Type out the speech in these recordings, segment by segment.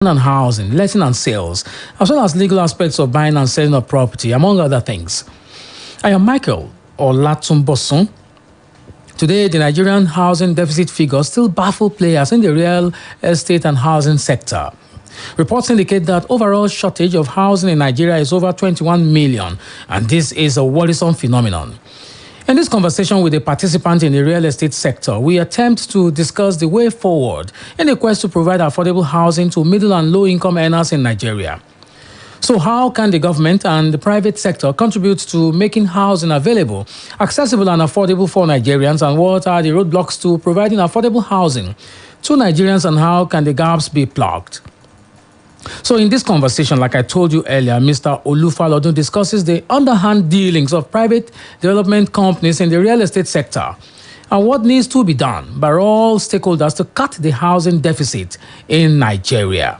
and housing, letting and sales, as well as legal aspects of buying and selling of property, among other things. I am Michael Olatunbosun. Today, the Nigerian housing deficit figures still baffle players in the real estate and housing sector. Reports indicate that overall shortage of housing in Nigeria is over 21 million, and this is a worrisome phenomenon. In this conversation with a participant in the real estate sector, we attempt to discuss the way forward in the quest to provide affordable housing to middle and low-income earners in Nigeria. So how can the government and the private sector contribute to making housing available, accessible and affordable for Nigerians, and what are the roadblocks to providing affordable housing to Nigerians, and how can the gaps be plugged? So in this conversation, like I told you earlier, Mr. Olatunbosun discusses the underhand dealings of private development companies in the real estate sector and what needs to be done by all stakeholders to cut the housing deficit in Nigeria.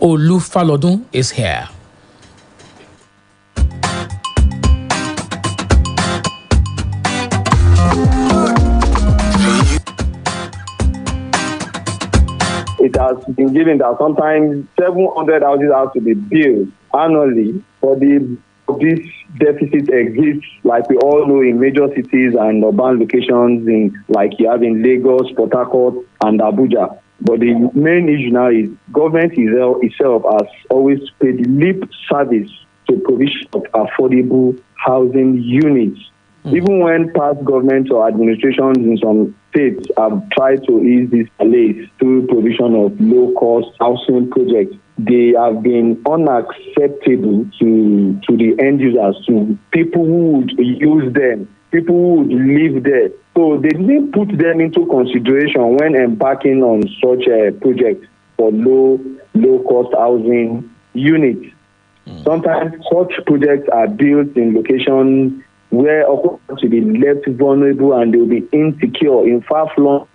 Olatunbosun is here. It has been given that sometimes 700 houses have to be built annually for this deficit exists, like we all know, in major cities and urban locations, like you have in Lagos, Port Harcourt, and Abuja. But the main issue now is government itself has always paid lip service to provision of affordable housing units. Even when past governments or administrations in some states have tried to ease these delays through provision of low-cost housing projects, they have been unacceptable to the end users, to people who would use them, people who would live there. So they didn't put them into consideration when embarking on such a project for low-cost housing units. Sometimes such projects are built in locations where occupants will be left vulnerable and they will be insecure in far-flung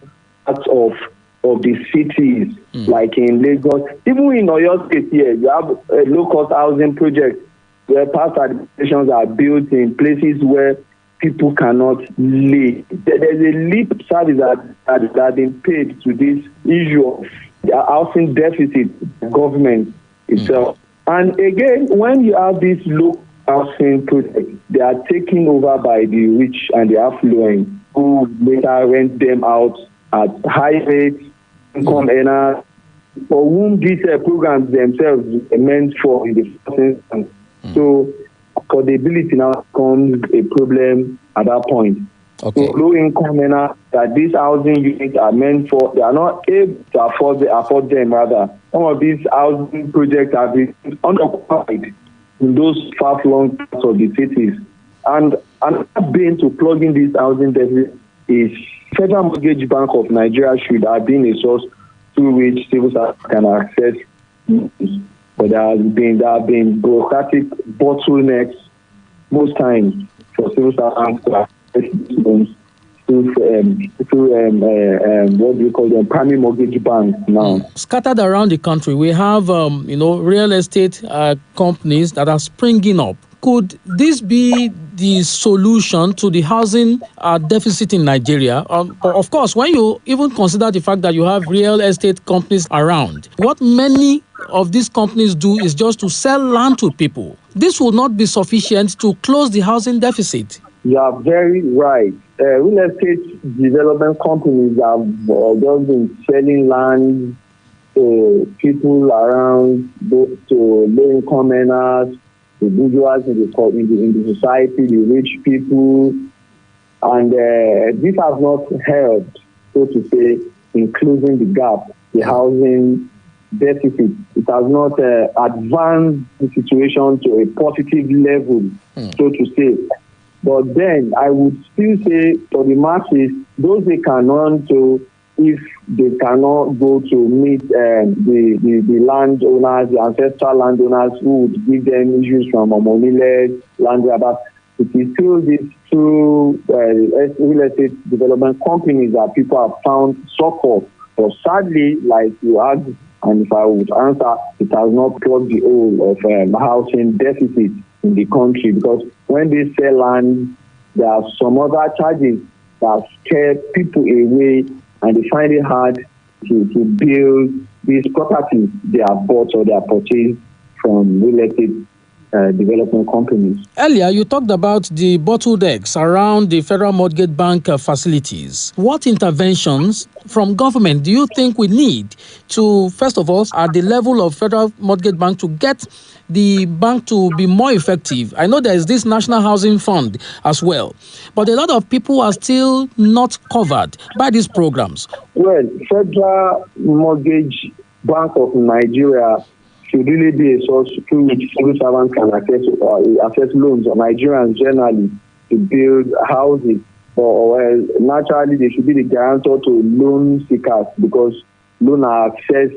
parts of the cities, like in Lagos. Even in Oyo State here, you have a low-cost housing project where past administrations are built in places where people cannot live. There's a lip service that has been paid to this issue of the housing deficit, government itself. And again, when you have this low housing projects, they are taken over by the rich and the affluent, who later rent them out at high rates, income earners, for whom these programs themselves are meant for in the first instance. So affordability now becomes a problem at that point. Okay. So low-income earners that these housing units are meant for, they are not able to afford them rather. Some of these housing projects have been unoccupied in those far-flung parts of the cities. And another bane to plugging this housing deficit is Federal Mortgage Bank of Nigeria should have been a source through which civil servants can access loans. But there have been bureaucratic bottlenecks most times for civil servants to access loans through what do you call them, primary mortgage banks now. Scattered around the country, we have real estate companies that are springing up. Could this be the solution to the housing deficit in Nigeria? Of course, when you even consider the fact that you have real estate companies around, what many of these companies do is just to sell land to people. This will not be sufficient to close the housing deficit. You are very right. Real estate development companies have just been selling land to people around, both to low-income earners, the bourgeois in the society, the rich people, and this has not helped, so to say, in closing the gap, the housing deficit. It has not advanced the situation to a positive level, so to say. But then I would still say for the masses, those they can run to, if they cannot go to meet the landowners, the ancestral landowners who would give them issues from Omonile, land grabbers, it is through these two real estate development companies that people have found support. But sadly, like you asked, and if I would answer, it has not plugged the hole of housing deficit in the country, because when they sell land, there are some other charges that scare people away, and they find it hard to build these properties they are bought or they are purchased from real estate development companies. Earlier, you talked about the bottlenecks around the Federal Mortgage Bank facilities. What interventions from government do you think we need to, first of all, at the level of Federal Mortgage Bank to get the bank to be more effective? I know there is this National Housing Fund as well, but a lot of people are still not covered by these programs. Well, Federal Mortgage Bank of Nigeria should really be a source through which civil servants can access loans or Nigerians generally to build houses. Or naturally, they should be the guarantor to loan seekers because loans are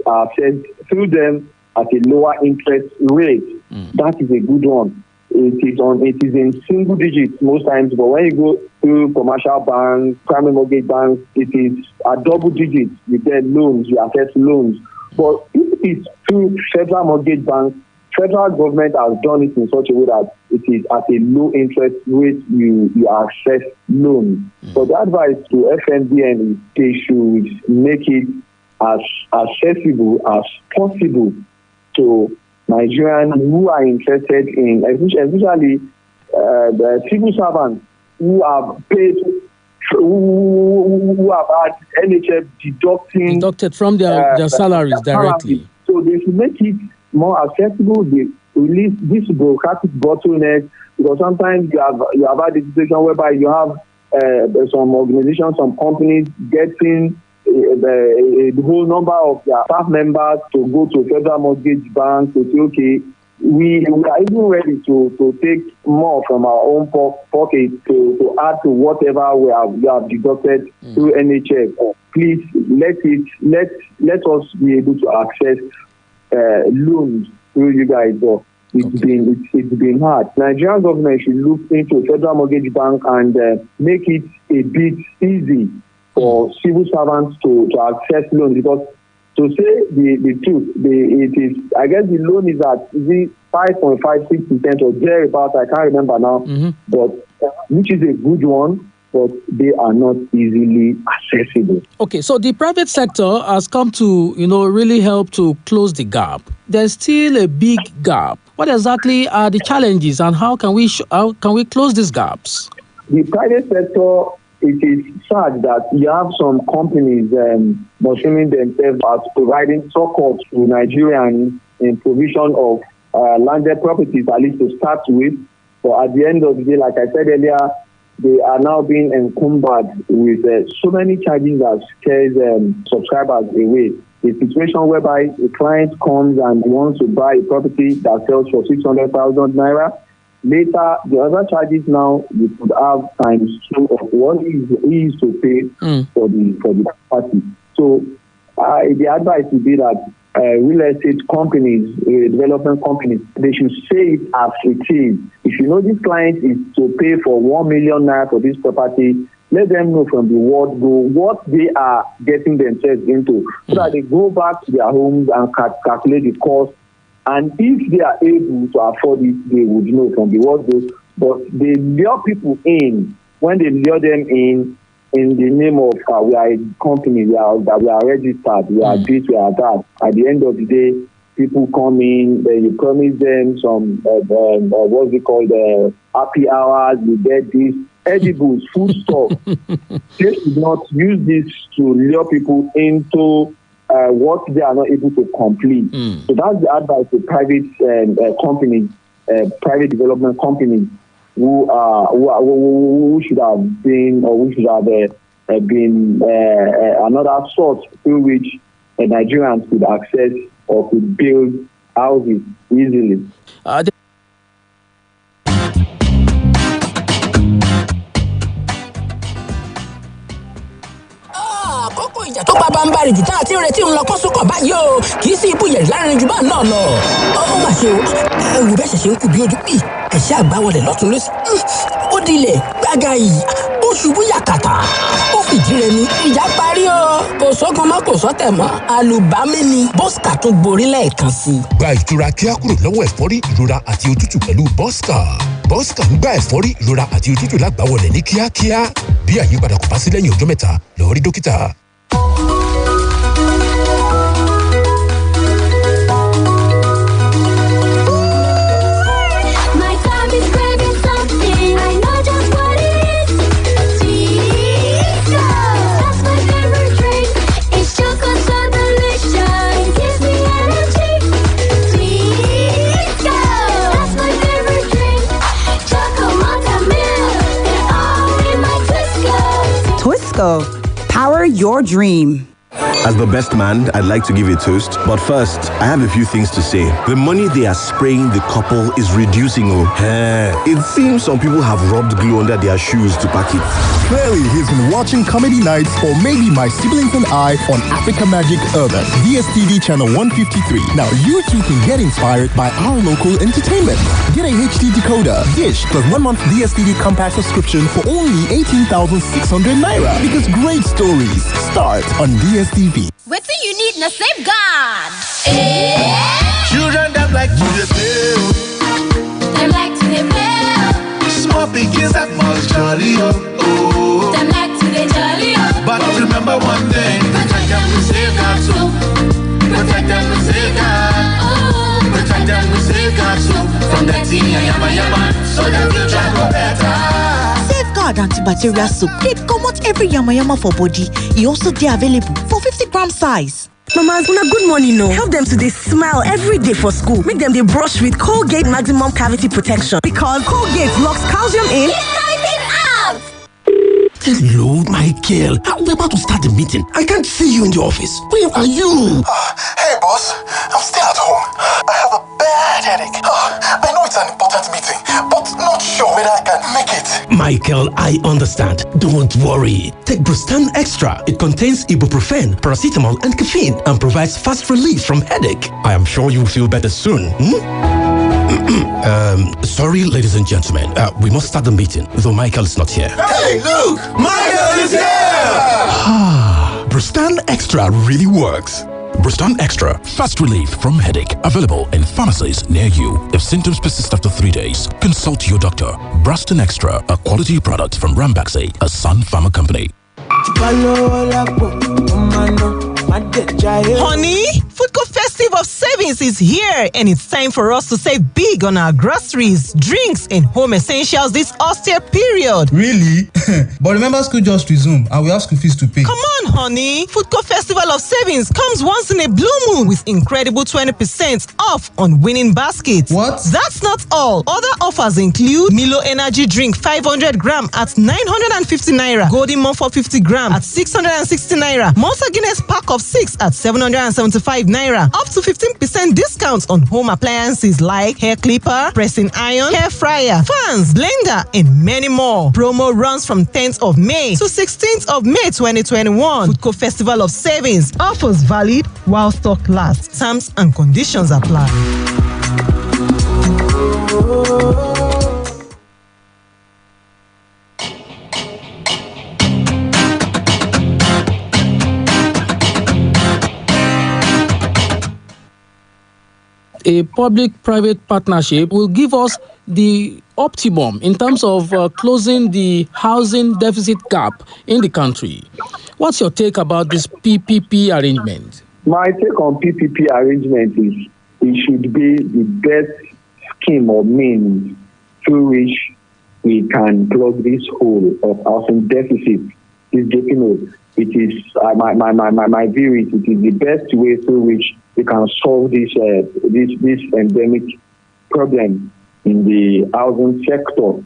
accessed through them at a lower interest rate. That is a good one. It is in single digits most times, but when you go through commercial banks, primary mortgage banks, it is at double digits. You get loans, you access loans. But if it is through Federal Mortgage Bank, federal government has done it in such a way that it is at a low interest rate you access loans. But the advice to FMBN is they should make it as accessible as possible to Nigerians who are interested in, especially the civil servants who have paid, who have had NHF deducted from their salaries directly. So they should make it more accessible. They release this bureaucratic bottleneck, because sometimes you have had a situation whereby you have some organizations, some companies getting the whole number of their staff members to go to Federal Mortgage Bank to say, okay, we are even ready to take more from our own pocket to add to whatever we have deducted through NHF. Please let us be able to access loans through you guys. But it's been hard. Nigerian government should look into Federal Mortgage Bank and make it a bit easy for civil servants to access loans, because to say the truth, it is, I guess the loan is at 5.56% or thereabouts, I can't remember now, but which is a good one, but they are not easily accessible. Okay, so the private sector has come to, really help to close the gap. There's still a big gap. What exactly are the challenges, and how can we close these gaps? The private sector, it is sad that you have some companies assuming themselves as providing support to Nigerians in provision of landed properties, at least to start with. But at the end of the day, like I said earlier, they are now being encumbered with so many charges that scares subscribers away. A situation whereby a client comes and wants to buy a property that sells for 600,000 naira. Later, the other charges now you could have times 2 of what he is to pay for the property. So the advice would be that real estate companies, development companies, they should say it as it is. If you know this client is to pay for 1 million naira for this property, let them know from the word go what they are getting themselves into, so that they go back to their homes and calculate the cost. And if they are able to afford it, they would know from the word go. But they lure people in. When they lure them in the name of we are a company, we are registered, we are this, we are that. At the end of the day, people come in, then you promise them some what's it called, happy hours, you get this, edibles, food stuff. They should not use this to lure people into what they are not able to complete. So that's the advice to private companies, private development companies who should have been, or who should have been another source through which Nigerians could access or could build houses easily. ìjà tó bá ń bá rìjì tá àti retí ń lọ kó sókàn báyìí o kì í sí ibú yẹ̀rì láàrin jù bá náà lọ. ó mà ṣe o ẹrù bẹ́ẹ̀ ṣẹ̀ṣẹ̀ ń kú bí ojú pì ẹ̀ṣẹ́ àgbáwọlẹ̀ lọ́tún lọ́sí ó dilẹ̀ gbága yìí ó ṣubú yàkàtà ó fìdí rẹmi ìjà parí o kò sógun mọ́ kò sọ́tẹ̀ mọ́ àlùbámí ni bọ́sìkà tún borí lẹ́ẹ̀kan sí i. gba ìtura kíá kúrò lọ́wọ́ ẹ̀fọ́rí ìrora àti òtútù pẹ̀lú bọ́sìkà. bọ́sìkà ń gba ẹ̀fọ́rí ìrora àti òtútù lágbàwọlẹ̀ ní kíákíá bí àyípadà kò bá sí lẹ́yìn ọjọ́ mẹ́ta lọ rí dókítà. Michael. Power your dream. As the best man, I'd like to give a toast. But first, I have a few things to say. The money they are spraying the couple is reducing. It seems some people have rubbed glue under their shoes to pack it. Clearly, he's been watching comedy nights or maybe My Siblings and I on Africa Magic Urban, DSTV channel 153. Now, you too can get inspired by our local entertainment. Get a HD decoder, dish, plus 1 month DSTV compact subscription for only 18,600 naira. Because great stories start on DSTV. What do you need in a safeguard? Children that like to play. They like to play. Small pigs that must jolly oh. They like to jolly oh. But remember one thing, protect them with safeguard too. Protect them with safeguard. Protect them with safeguard too. From that teen yama so the future go better. Safeguard antibacterial soap. They come out every yama for body. It also they available for 50-gram size. Mamas, una good morning, no. Help them to they smile every day for school. Make them they brush with Colgate Maximum Cavity Protection because Colgate locks calcium in. Out. Hello, Michael. We're about to start the meeting. I can't see you in the office. Where are you? Hey, boss. I'm still at home. I have a bad headache. I know it's an important meeting, but not sure whether I can make it. Michael, I understand. Don't worry. Take Brustan Extra. It contains ibuprofen, paracetamol, and caffeine and provides fast relief from headache. I am sure you'll feel better soon. Sorry, ladies and gentlemen. We must start the meeting, though Michael is not here. Hey, look! Michael is here! Brustan Extra really works. Brustan Extra, fast relief from headache. Available in pharmacies near you. If symptoms persist after 3 days, consult your doctor. Brustan Extra, a quality product from Rambaxay, a Sun Pharma company. Honey, Foodco Festive of Savings is here, and it's time for us to save big on our groceries, drinks, and home essentials this austere period. Really? But remember, school just resumed, and we have school fees to pay. Come on, honey. Foodco Festival of Savings comes once in a blue moon with incredible 20% off on winning baskets. What? That's not all. Other offers include Milo Energy Drink 500 gram at 950 naira, Golden Monk for 50 gram at 660 naira, Monster Guinness pack of 6 at 775 naira, up to 15% discounts on home appliances like hair clipper, pressing iron, hair fryer, fans, blender, and many more. Promo runs from 10th of May to 16th of May 2021. Foodco Festival of Savings. Offers valid while stock lasts. Terms and conditions apply. A public-private partnership will give us the optimum in terms of closing the housing deficit gap in the country. What's your take about this PPP arrangement? My take on PPP arrangement is it should be the best scheme or means through which we can plug this hole of housing deficit. It is my view is it is the best way through which we can solve this endemic problem in the housing sector.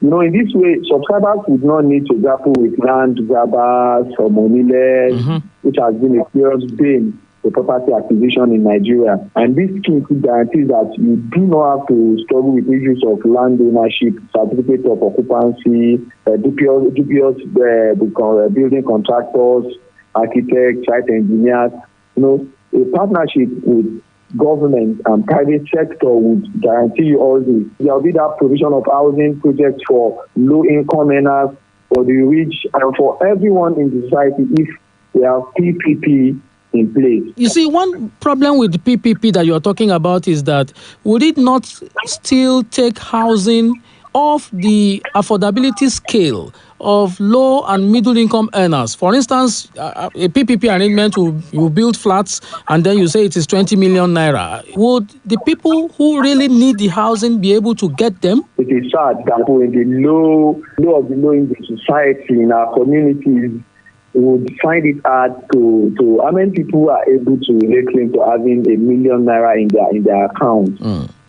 You know, in this way, subscribers would not need to grapple with land grabbers or moneyless, which has been a serious bane for property acquisition in Nigeria. And this scheme guarantees that you do not have to struggle with issues of land ownership, certificate of occupancy, dubious building contractors, architects, site engineers. You know, a partnership with government and private sector would guarantee you all this. There will be that provision of housing projects for low-income earners, for the rich, and for everyone in the society if they have PPP in place. You see, one problem with the PPP that you're talking about is that would it not still take housing off the affordability scale of low and middle income earners? For instance, a PPP arrangement you build flats and then you say it is 20 million naira. Would the people who really need the housing be able to get them? It is sad that in the low of the low income society in our communities would find it hard to how many people are able to lay claim to having $1 million naira in their account.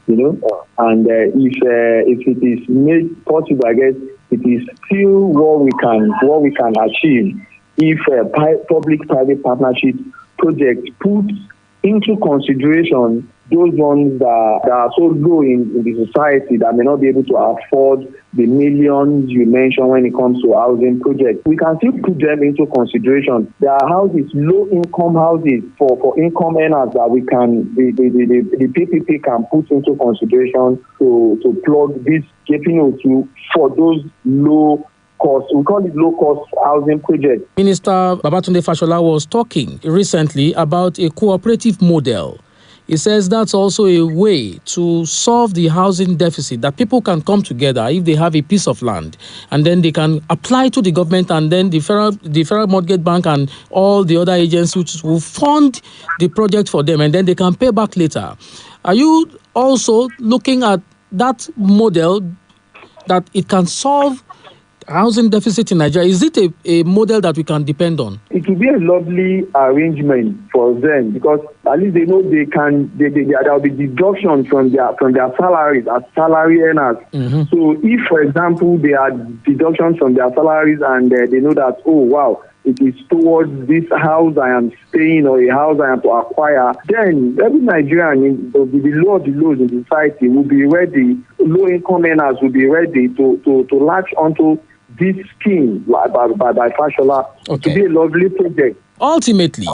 You know, and if it is made possible, I guess it is still what we can achieve if public-private partnership project puts into consideration those ones that are so low in the society that may not be able to afford the millions you mentioned when it comes to housing projects. We can still put them into consideration. There are houses, low-income houses for income earners that we can, the PPP can put into consideration to plug this gaping O2 for those low cost. We call it low-cost housing projects. Minister Babatunde Fashola was talking recently about a cooperative model. He says that's also a way to solve the housing deficit, that people can come together if they have a piece of land and then they can apply to the government, and then the Federal Mortgage Bank and all the other agencies will fund the project for them and then they can pay back later. Are you also looking at that model, that it can solve housing deficit in Nigeria? Is it a model that we can depend on? It will be a lovely arrangement for them, because at least they know there will be deduction from their salaries as salary earners. Mm-hmm. So if, for example, there are deductions from their salaries and they know that, oh wow, it is towards this house I am staying or a house I am to acquire, then every Nigerian, the low of the lows in society, will be ready, low-income earners will be ready to latch onto this scheme by Fashola. Okay. To be a lovely project. Ultimately,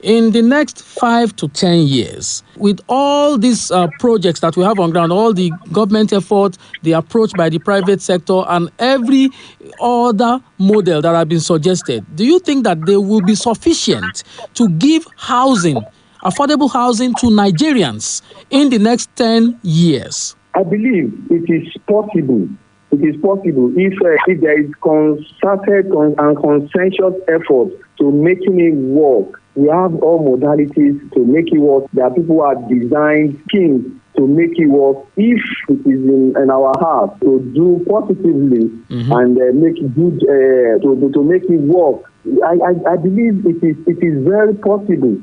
in the next 5 to 10 years, with all these projects that we have on ground, all the government effort, the approach by the private sector, and every other model that have been suggested, do you think that they will be sufficient to give housing, affordable housing to Nigerians in the next 10 years? I believe it is possible. It is possible if there is concerted and consensuous effort to making it work. We have all modalities to make it work. There are people who have designed schemes to make it work. If it is in our heart to do positively and make it good, to make it work, I believe it is very possible.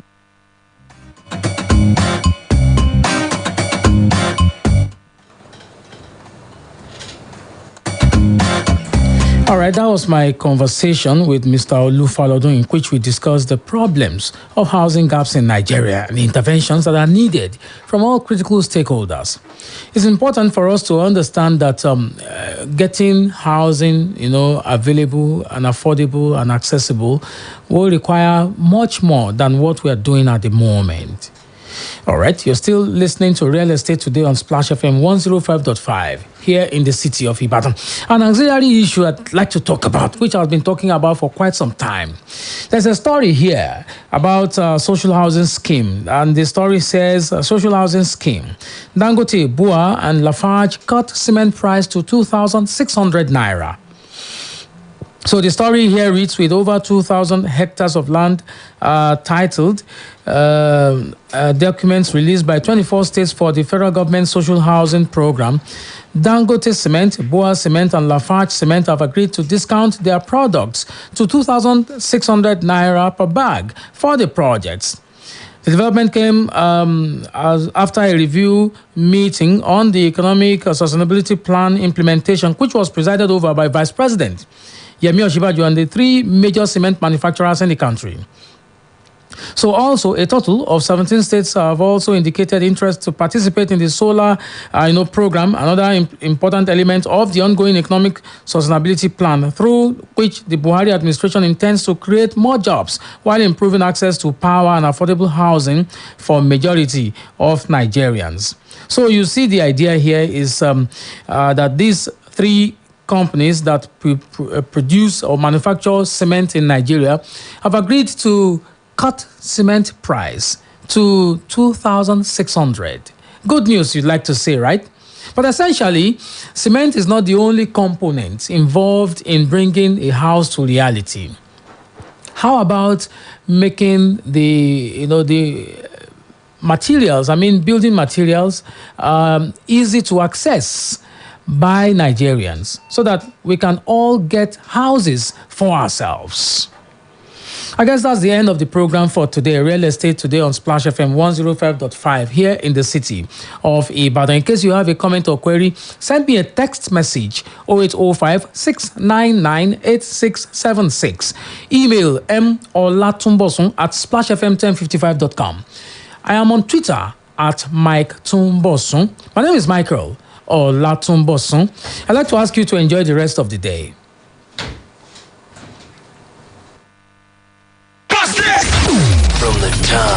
All right, that was my conversation with Mr. Olufalodun, in which we discussed the problems of housing gaps in Nigeria and the interventions that are needed from all critical stakeholders. It's important for us to understand that getting housing, available and affordable and accessible will require much more than what we are doing at the moment. All right, you're still listening to Real Estate Today on Splash FM 105.5 here in the city of Ibadan. An auxiliary issue I'd like to talk about, which I've been talking about for quite some time. There's a story here about social housing scheme, and the story says social housing scheme. Dangote, Bua and Lafarge cut cement price to 2,600 naira. So the story here reads, with over 2,000 hectares of land titled documents released by 24 states for the federal government social housing program, Dangote Cement, Bua Cement and Lafarge Cement have agreed to discount their products to 2,600 naira per bag for the projects. The development came after a review meeting on the Economic Sustainability Plan implementation, which was presided over by Vice President Yemi Osinbajo and the three major cement manufacturers in the country. So also, a total of 17 states have also indicated interest to participate in the solar program, another important element of the ongoing Economic Sustainability Plan, through which the Buhari administration intends to create more jobs while improving access to power and affordable housing for majority of Nigerians. So you see, the idea here is that these three companies that produce or manufacture cement in Nigeria have agreed to cut cement price to 2,600. Good news, you'd like to say, right? But essentially, cement is not the only component involved in bringing a house to reality. How about making the materials, building materials, easy to access by Nigerians so that we can all get houses for ourselves? I guess that's the end of the program for today. Real Estate Today on Splash FM 105.5 here in the city of Ibadan. In case you have a comment or query, send me a text message 0805 699 8676. Email Olatunbosun at splashfm1055.com. I am on Twitter at Mike Tumbosun. My name is Michael Olatunbosun. I'd like to ask you to enjoy the rest of the day.